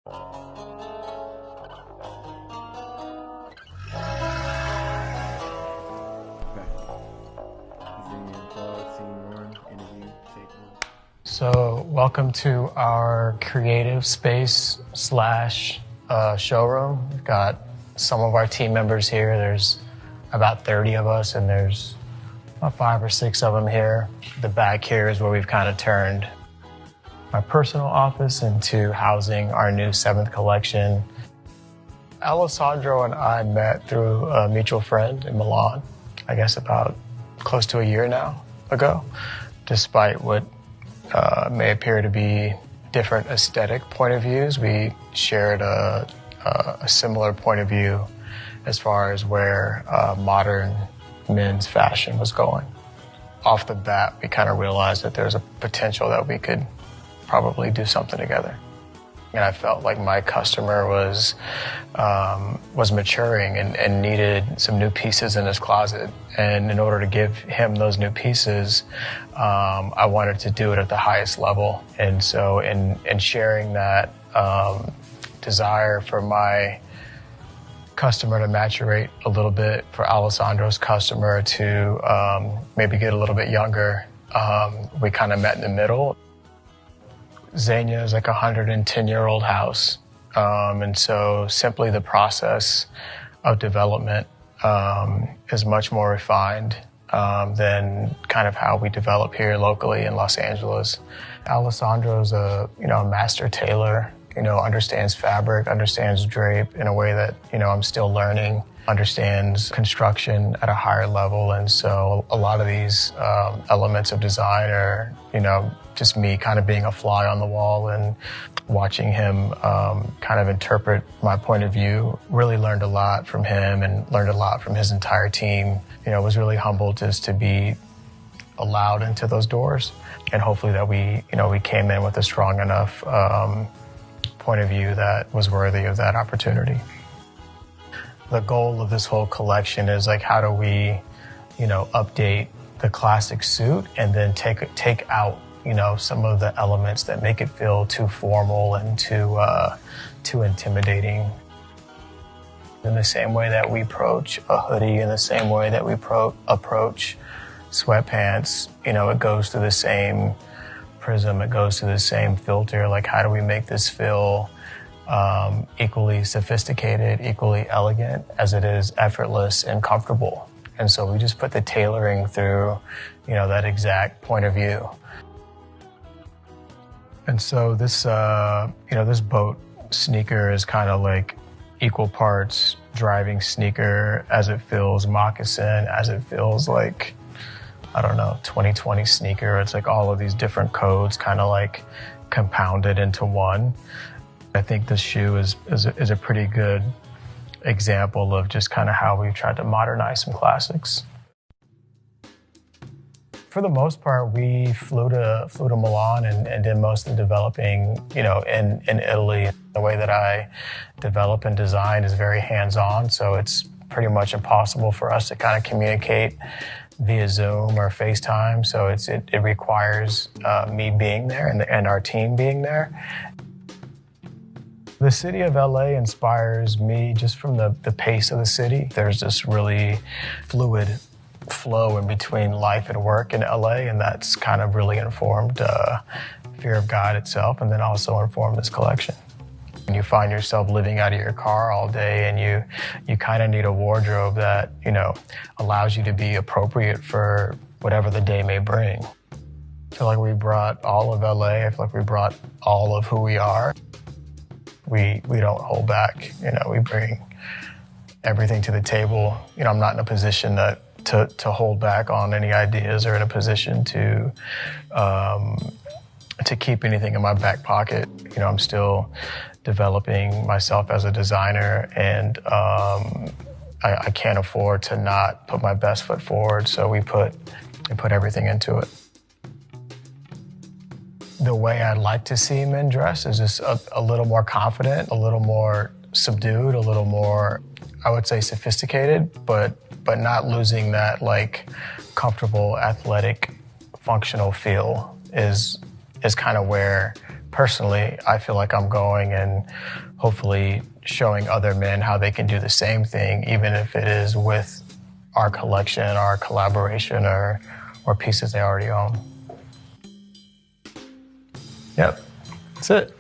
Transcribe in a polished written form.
Okay. Xenia Plug, Scene 1, interview, take 1. So, welcome to our creative space slash showroom. We've got some of our team members here. There's about 30 of us, and there's about 5 or 6 of them here. The back here is where we've kind of turned my personal office into housing our new 7th collection. Alessandro and I met through a mutual friend in Milan, I guess about close to a year now ago, despite what may appear to be different aesthetic point of views. We shared a similar point of view as far as where modern men's fashion was going. Off the bat, we kind of realized that there's a potential that we could probably do something together. And I felt like my customer was maturing and needed some new pieces in his closet. And in order to give him those new pieces, I wanted to do it at the highest level. And so in sharing that desire for my customer to maturate a little bit, for Alessandro's customer to maybe get a little bit younger, we kind of met in the middle. Xenia is like a 110-year-old house. And so simply the process of development is much more refined than kind of how we develop here locally in Los Angeles. Alessandro's a master tailor, understands fabric, understands drape in a way that, I'm still learning, understands construction at a higher level. And so a lot of these elements of design are, just me kind of being a fly on the wall and watching him kind of interpret my point of view. Really learned a lot from him and learned a lot from his entire team. Was really humbled just to be allowed into those doors. And hopefully that we came in with a strong enough point of view that was worthy of that opportunity. The goal of this whole collection is like, how do we, update the classic suit and then take out, some of the elements that make it feel too formal and too intimidating. In the same way that we approach a hoodie, in the same way that we approach sweatpants, it goes through the same prism, it goes through the same filter. Like, how do we make this feel equally sophisticated, equally elegant as it is effortless and comfortable? And so we just put the tailoring through, that exact point of view. And so this, this boat sneaker is kind of like equal parts driving sneaker as it feels moccasin, as it feels like, 2020 sneaker. It's like all of these different codes kind of like compounded into one. I think this shoe is a pretty good example of just kind of how we've tried to modernize some classics. For the most part, we flew to Milan and did most of the developing, in Italy. The way that I develop and design is very hands-on, so it's pretty much impossible for us to kind of communicate via Zoom or FaceTime. So it requires me being there and our team being there. The city of LA inspires me just from the pace of the city. There's this really fluid flow in between life and work in LA, and that's kind of really informed Fear of God itself, and then also informed this collection. When you find yourself living out of your car all day and you kind of need a wardrobe that, allows you to be appropriate for whatever the day may bring. I feel like we brought all of LA. I feel like we brought all of who we are. We don't hold back. We bring everything to the table. I'm not in a position to hold back on any ideas or in a position to keep anything in my back pocket. I'm still developing myself as a designer, and I can't afford to not put my best foot forward. So we put everything into it. The way I'd like to see men dress is just a little more confident, a little more subdued, a little more, I would say, sophisticated, but not losing that like comfortable, athletic, functional feel is kind of where personally, I feel like I'm going and hopefully showing other men how they can do the same thing, even if it is with our collection, our collaboration, or pieces they already own. Yep, that's it.